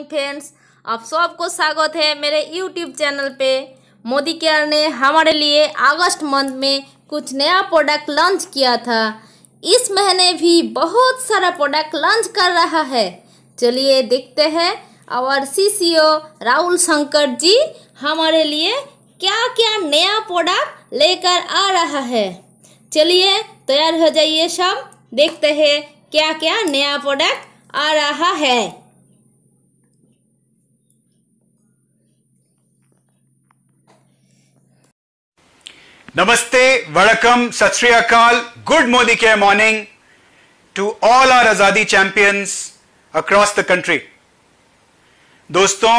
Friends, आप सबको स्वागत है मेरे YouTube चैनल पे। मोदी केयर ने हमारे लिए अगस्त मंथ में कुछ नया प्रोडक्ट लॉन्च किया था। इस महीने भी बहुत सारा प्रोडक्ट लॉन्च कर रहा है। चलिए देखते हैं और CCO राहुल शंकर जी हमारे लिए क्या क्या नया प्रोडक्ट लेकर आ रहा है। चलिए तैयार हो जाइए, सब देखते हैं क्या क्या नया प्रोडक्ट आ रहा है। Namaste, Vanakkam, Sat Shri Akal, good Modi Care morning to all our Azadi champions across the country. दोस्तों,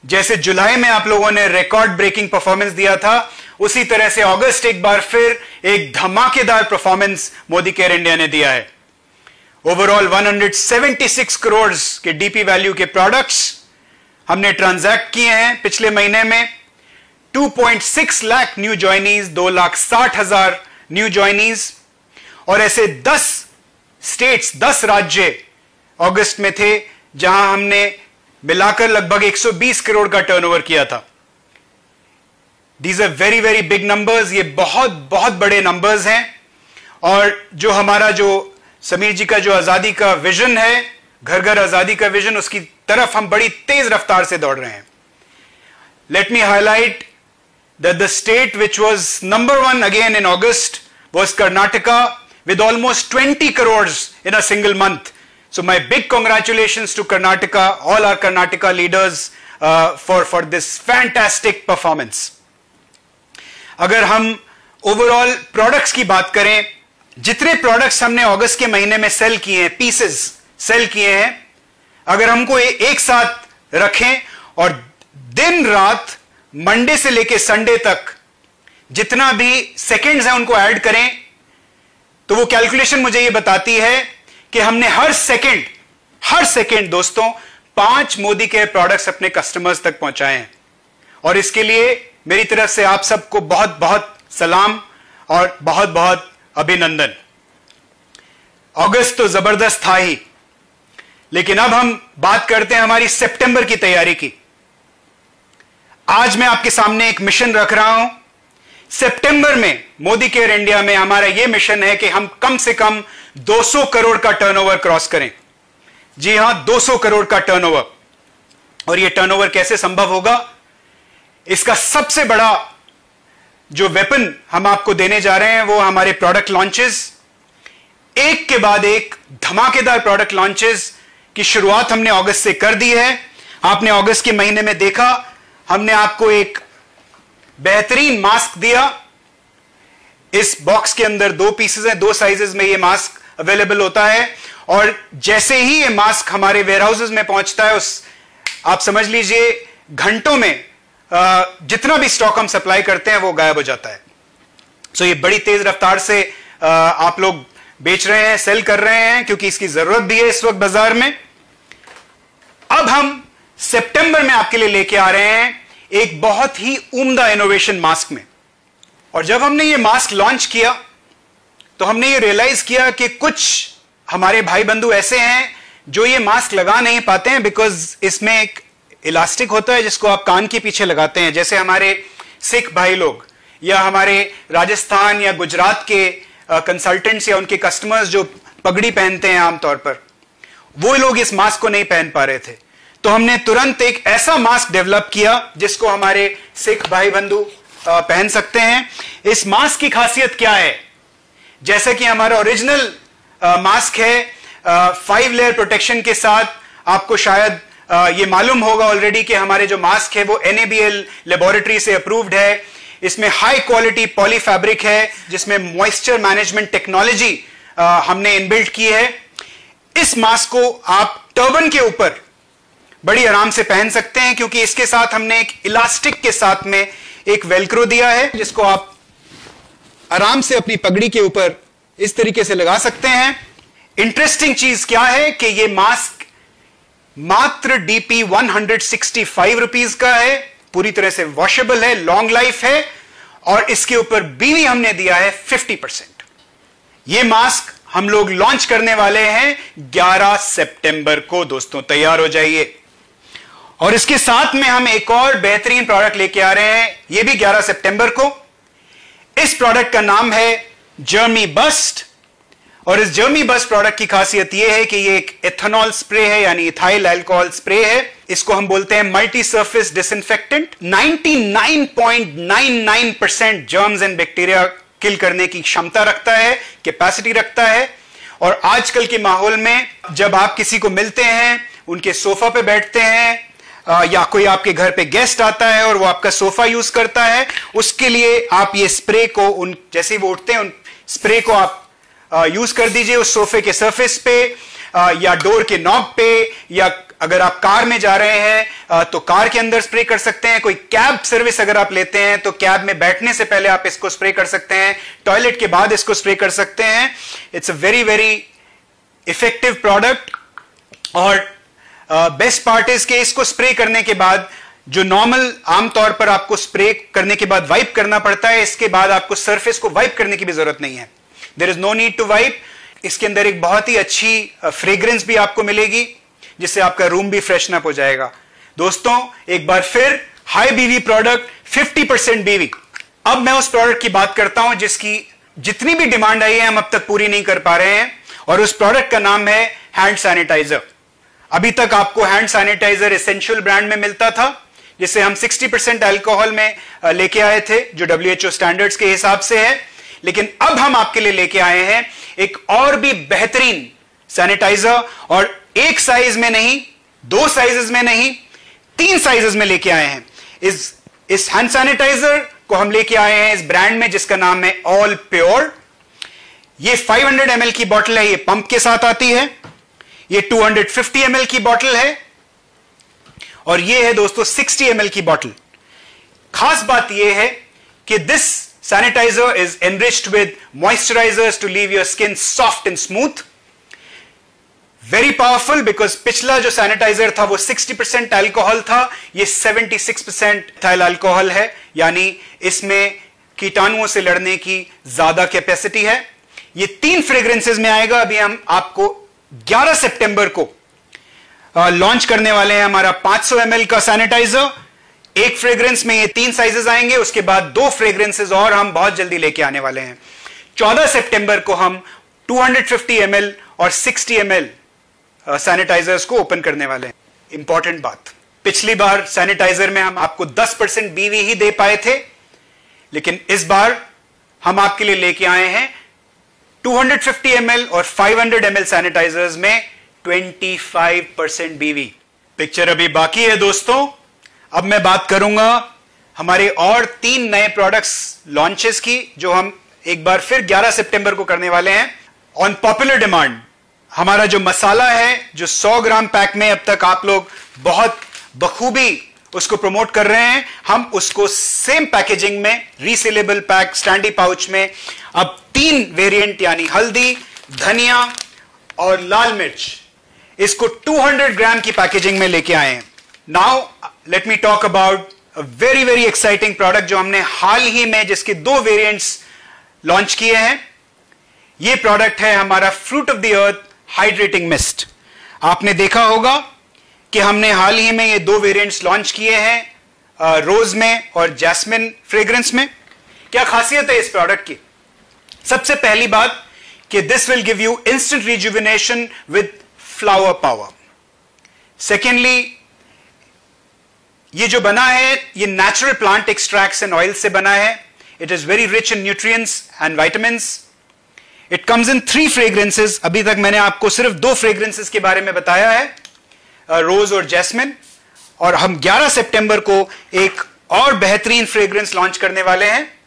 जैसे जुलाई में आप लोगों ने रिकॉर्ड ब्रेकिंग परफॉर्मेंस दिया था, उसी तरह से अगस्त एक बार फिर एक धमाकेदार परफॉर्मेंस मोदी केयर इंडिया ने दिया है। ओवरऑल 176 करोड़ के डीपी वैल्यू के प्रोडक्ट्स हमने ट्रांजैक्ट किए हैं पिछले महीने में। 2.6 lakh new joinees, 2,60,000 new joinees, और ऐसे 10 स्टेट्स, 10 राज्य अगस्त में थे जहां हमने मिलाकर लगभग 120 करोड़ का टर्नओवर किया था। These are very very big numbers, ये बहुत बहुत बड़े नंबर्स हैं। और जो हमारा जो समीर जी का जो आजादी का विजन है, घर घर आजादी का विजन, उसकी तरफ हम बड़ी तेज रफ्तार से दौड़ रहे हैं। Let me highlight that the state which was number one again in August was Karnataka with almost 20 crores in a single month. So my big congratulations to Karnataka, all our Karnataka leaders for this fantastic performance. अगर हम overall products की बात करें, जितने products हमने अगस्त के महीने में सेल किए हैं, पीसेस सेल किए हैं, अगर हमको एक साथ रखें और दिन रात मंडे से लेके संडे तक जितना भी सेकंड्स हैं उनको ऐड करें, तो वो कैलकुलेशन मुझे ये बताती है कि हमने हर सेकंड दोस्तों 5 मोदी केयर प्रोडक्ट्स अपने कस्टमर्स तक पहुंचाए हैं। और इसके लिए मेरी तरफ से आप सबको बहुत बहुत सलाम और बहुत बहुत अभिनंदन। अगस्त तो जबरदस्त था ही, लेकिन अब हम बात करते हैं हमारी सितंबर की तैयारी की। आज मैं आपके सामने एक मिशन रख रहा हूं। सितंबर में मोदी केयर इंडिया में हमारा यह मिशन है कि हम कम से कम 200 करोड़ का टर्नओवर क्रॉस करें। जी हां, 200 करोड़ का टर्नओवर। और यह टर्नओवर कैसे संभव होगा? इसका सबसे बड़ा जो वेपन हम आपको देने जा रहे हैं वो हमारे प्रोडक्ट लॉन्चेस। एक के बाद एक धमाकेदार प्रोडक्ट लॉन्चेस की शुरुआत हमने अगस्त से कर दी है। आपने अगस्त के महीने में देखा, हमने आपको एक बेहतरीन मास्क दिया। इस बॉक्स के अंदर 2 पीसेस हैं, 2 साइजेस में ये मास्क अवेलेबल होता है। और जैसे ही ये मास्क हमारे वेयरहाउसेस में पहुंचता है, आप समझ लीजिए घंटों में जितना भी स्टॉक हम सप्लाई करते हैं वो गायब हो जाता है। सो ये बड़ी तेज रफ्तार से आप लोग बेच रहे हैं, सेल कर रहे हैं, क्योंकि इसकी जरूरत भी है इस वक्त बाजार में। अब हम सितंबर में आपके लिए लेके आ रहे हैं एक बहुत ही उम्दा इनोवेशन मास्क में। और जब हमने ये मास्क लॉन्च किया तो हमने ये रियलाइज किया कि कुछ हमारे भाई बंधु ऐसे हैं जो ये मास्क लगा नहीं पाते हैं, बिकॉज इसमें एक इलास्टिक होता है जिसको आप कान के पीछे लगाते हैं। जैसे हमारे सिख भाई लोग या हमारे राजस्थान या गुजरात के कंसल्टेंट्स या उनके कस्टमर्स जो पगड़ी पहनते हैं आमतौर पर, वो लोग इस मास्क को नहीं पहन पा रहे थे। तो हमने तुरंत एक ऐसा मास्क डेवलप किया जिसको हमारे सिख भाई बंधु पहन सकते हैं। इस मास्क की खासियत क्या है? जैसा कि हमारा ओरिजिनल मास्क है 5 लेयर प्रोटेक्शन के साथ, आपको शायद ये मालूम होगा ऑलरेडी कि हमारे जो मास्क है वो NABL लेबोरेटरी से अप्रूव्ड है। इसमें हाई क्वालिटी पॉली फैब्रिक है जिसमें मॉइस्चर मैनेजमेंट टेक्नोलॉजी हमने इनबिल्ट की है। इस मास्क को आप टर्बन के ऊपर बड़ी आराम से पहन सकते हैं, क्योंकि इसके साथ हमने एक इलास्टिक के साथ में एक वेलक्रो दिया है जिसको आप आराम से अपनी पगड़ी के ऊपर इस तरीके से लगा सकते हैं। इंटरेस्टिंग चीज क्या है कि यह मास्क मात्र DP 165 रुपीज का है, पूरी तरह से वॉशेबल है, लॉन्ग लाइफ है, और इसके ऊपर बीवी हमने दिया है 50%। यह मास्क हम लोग लॉन्च करने वाले हैं 11 सितंबर को। दोस्तों तैयार हो जाइए। और इसके साथ में हम एक और बेहतरीन प्रोडक्ट लेके आ रहे हैं, यह भी 11 सितंबर को। इस प्रोडक्ट का नाम है जर्मी बस्ट। और इस जर्मी बस्ट प्रोडक्ट की खासियत यह है कि यह एक एथेनॉल स्प्रे है, यानी इथाइल अल्कोहल स्प्रे है। इसको हम बोलते हैं multi surface disinfectant. 99.99% germs and bacteria kill करने की क्षमता रखता है, कैपेसिटी रखता है। और आजकल के माहौल में जब आप किसी को मिलते हैं, उनके सोफा पे बैठते हैं, या कोई आपके घर पे गेस्ट आता है और वो आपका सोफा यूज करता है, उसके लिए आप ये स्प्रे को जैसे ही वो उठते हैं, उन स्प्रे को आप यूज कर दीजिए उस सोफे के सरफेस पे, या डोर के नॉब पे, या अगर आप कार में जा रहे हैं तो कार के अंदर स्प्रे कर सकते हैं। कोई कैब सर्विस अगर आप लेते हैं तो कैब में बैठने से पहले आप इसको स्प्रे कर सकते हैं, टॉयलेट के बाद इसको स्प्रे कर सकते हैं। It's a very very effective product. और बेस्ट पार्ट इज के इसको स्प्रे करने के बाद जो नॉर्मल आमतौर पर आपको स्प्रे करने के बाद वाइप करना पड़ता है, इसके बाद आपको सरफेस को वाइप करने की भी जरूरत नहीं है। There is no need to wipe. इसके अंदर एक बहुत ही अच्छी फ्रेग्रेंस भी आपको मिलेगी, जिससे आपका रूम भी फ्रेशन अप हो जाएगा। दोस्तों, एक बार फिर हाई बीवी प्रोडक्ट, 50% बीवी। अब मैं उस प्रोडक्ट की बात करता हूं जिसकी जितनी भी डिमांड आई है हम अब तक पूरी नहीं कर पा रहे हैं, और उस प्रोडक्ट का नाम है हैंड सैनिटाइजर। अभी तक आपको हैंड सैनिटाइजर एसेंशियल ब्रांड में मिलता था, जिसे हम 60% अल्कोहल में लेके आए थे, जो WHO स्टैंडर्ड्स के हिसाब से है। लेकिन अब हम आपके लिए लेके आए हैं एक और भी बेहतरीन सैनिटाइजर, और एक साइज में नहीं, 2 साइजेस में नहीं, 3 साइजेस में लेके आए हैं। इस हैंड सैनिटाइजर को हम लेके आए हैं इस ब्रांड में जिसका नाम है ऑल प्योर। ये 500 ml की बोतल है, ये पंप के साथ आती है। ये 250 ml की बोतल है, और ये है दोस्तों 60 ml की बोतल। खास बात यह है कि this sanitiser is enriched with moisturisers to leave your skin soft and smooth. Very powerful, because पिछला जो सैनिटाइजर था वो 60% अल्कोहल था, ये 76% इथाइल अल्कोहल है, यानी इसमें कीटाणुओं से लड़ने की ज्यादा कैपेसिटी है। ये 3 फ्रेग्रेंसेस में आएगा। अभी हम आपको 11 सितंबर को लॉन्च करने वाले हैं हमारा 500 ml का सैनिटाइजर। एक फ्रेग्रेंस में ये 3 साइजेस आएंगे, उसके बाद 2 फ्रेग्रेंसेस और हम बहुत जल्दी लेके आने वाले हैं। 14 सितंबर को हम 250 ml और 60 ml सैनिटाइजर्स को ओपन करने वाले हैं। इंपॉर्टेंट बात, पिछली बार सैनिटाइजर में हम आपको 10% बीवी ही दे पाए थे, लेकिन इस बार हम आपके लिए लेके आए हैं 250 ml और 500 ml सैनिटाइजर्स में 25% बीवी। पिक्चर अभी बाकी है दोस्तों। अब मैं बात करूंगा हमारे और 3 नए प्रोडक्ट्स लॉन्चेस की, जो हम एक बार फिर 11 सितंबर को करने वाले हैं। ऑन पॉपुलर डिमांड हमारा जो मसाला है, जो 100 ग्राम पैक में अब तक आप लोग बहुत बखूबी उसको प्रमोट कर रहे हैं, हम उसको सेम पैकेजिंग में रीसेलेबल पैक स्टैंडी पाउच में अब 3 वेरिएंट, यानी हल्दी, धनिया और लाल मिर्च, इसको 200 ग्राम की पैकेजिंग में लेके आए हैं। Now let me talk about a very very exciting product जो हमने हाल ही में जिसके 2 वेरिएंट्स लॉन्च किए हैं। यह प्रोडक्ट है हमारा fruit of the earth hydrating mist. आपने देखा होगा कि हमने हाल ही में ये 2 वेरिएंट्स लॉन्च किए हैं, रोज में और जैस्मिन फ्रेग्रेंस में। क्या खासियत है इस प्रोडक्ट की? सबसे पहली बात कि this will give you instant rejuvenation with flower power. Secondly, ये जो बना है ये natural plant extracts and oil से बना है। It is very rich in nutrients and vitamins. It comes in 3 fragrances. अभी तक मैंने आपको सिर्फ 2 फ्रेग्रेंसेस के बारे में बताया है, रोज और जैस्मिन। और हम 11 सितंबर को एक और बेहतरीन फ्रेग्रेंस लॉन्च करने वाले हैं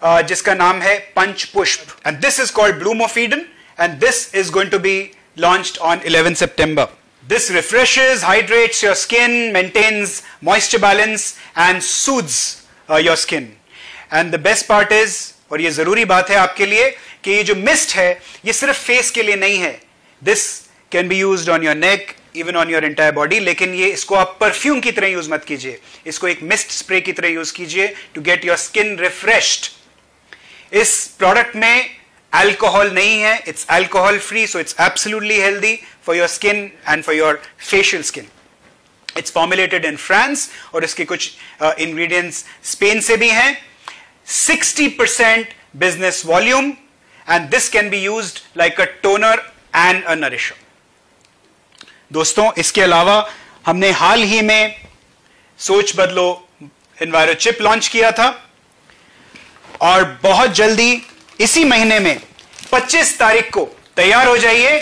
जिसका नाम है Panch Pushp, and this is called bloom of Eden, and this is going to be launched on 11 सितंबर। This refreshes, hydrates your skin, maintains moisture balance and soothes your skin. And the best part is, और ये जरूरी बात है आपके लिए, कि ये जो मिस्ट है ये सिर्फ फेस के लिए नहीं है। This can be used on your neck, even on your entire body, लेकिन ये इसको आप परफ्यूम की तरह यूज मत कीजिए, इसको एक मिस्ट स्प्रे की तरह यूज कीजिए to get your skin refreshed. इस प्रोडक्ट में अल्कोहल नहीं है, it's alcohol free, so it's absolutely healthy for your skin and for your facial skin. It's formulated in France और इसके कुछ इंग्रेडिएंट्स स्पेन से भी हैं. 60% business volume, and this can be used like a toner and a nourisher. दोस्तों, इसके अलावा हमने हाल ही में सोच बदलो एनवायरो चिप लॉन्च किया था और बहुत जल्दी इसी महीने में 25 तारीख को तैयार हो जाइए,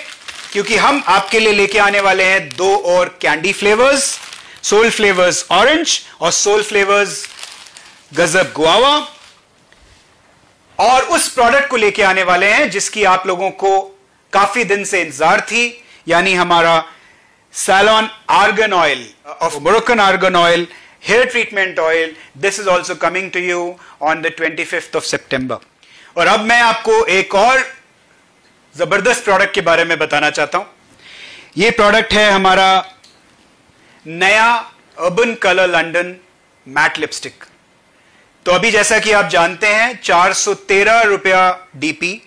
क्योंकि हम आपके लिए लेके आने वाले हैं 2 और candy flavours, soul flavours orange और सोल फ्लेवर्स गजब गुआवा. और उस प्रोडक्ट को लेके आने वाले हैं जिसकी आप लोगों को काफी दिन से इंतजार थी, यानी हमारा salon argan oil of Moroccan argan oil hair treatment oil. This is also coming to you on the 25th of September. और अब मैं आपको एक और जबरदस्त प्रोडक्ट के बारे में बताना चाहता हूं. यह प्रोडक्ट है हमारा नया urban colour London matte lipstick. तो अभी जैसा कि आप जानते हैं 413 रुपया डीपी,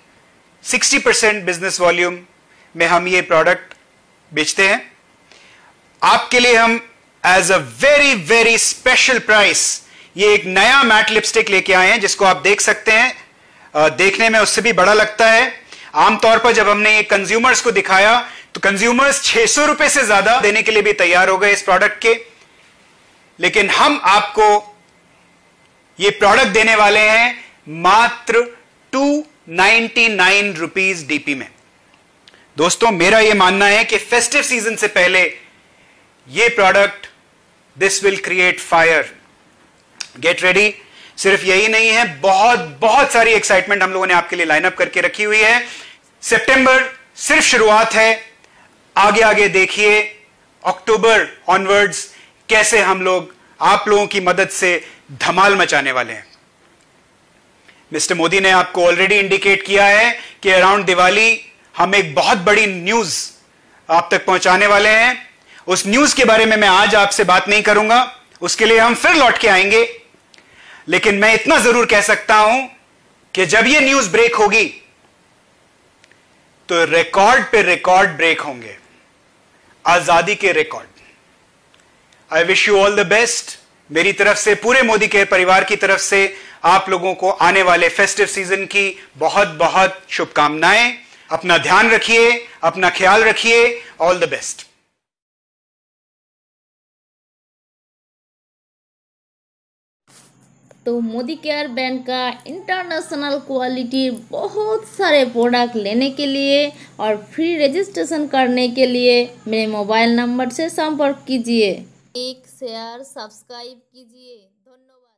60% बिजनेस वॉल्यूम में हम ये प्रोडक्ट बेचते हैं. आपके लिए हम as a very very special price ये एक नया मैट लिपस्टिक लेके आए हैं, जिसको आप देख सकते हैं. देखने में उससे भी बड़ा लगता है. आमतौर पर जब हमने ये कंज्यूमर्स को दिखाया तो कंज्यूमर्स 600 रुपए से ज्यादा देने के लिए भी तैयार हो गए इस प्रोडक्ट के, लेकिन हम आपको ये प्रोडक्ट देने वाले हैं मात्र 299 रुपीज डीपी में. दोस्तों, मेरा यह मानना है कि फेस्टिव सीजन से पहले ये product this will create fire. Get ready. सिर्फ यही नहीं है, बहुत बहुत सारी एक्साइटमेंट हम लोगों ने आपके लिए लाइनअप करके रखी हुई है. सितंबर सिर्फ शुरुआत है, आगे आगे देखिए अक्टूबर ऑनवर्ड्स कैसे हम लोग आप लोगों की मदद से धमाल मचाने वाले हैं. मिस्टर मोदी ने आपको ऑलरेडी इंडिकेट किया है कि अराउंड दिवाली हम एक बहुत बड़ी न्यूज आप तक पहुंचाने वाले हैं. उस न्यूज के बारे में मैं आज आपसे बात नहीं करूंगा, उसके लिए हम फिर लौट के आएंगे. लेकिन मैं इतना जरूर कह सकता हूं कि जब यह न्यूज ब्रेक होगी तो रिकॉर्ड पे रिकॉर्ड ब्रेक होंगे, आजादी के record. I wish you all the best. मेरी तरफ से, पूरे मोदी केयर परिवार की तरफ से आप लोगों को आने वाले फेस्टिव सीजन की बहुत बहुत शुभकामनाएं. अपना ध्यान रखिए, अपना ख्याल रखिए. All the best. तो मोदी केयर ब्रांड का इंटरनेशनल क्वालिटी बहुत सारे प्रोडक्ट लेने के लिए और फ्री रजिस्ट्रेशन करने के लिए मेरे मोबाइल नंबर से संपर्क कीजिए. एक शेयर सब्सक्राइब कीजिए. धन्यवाद.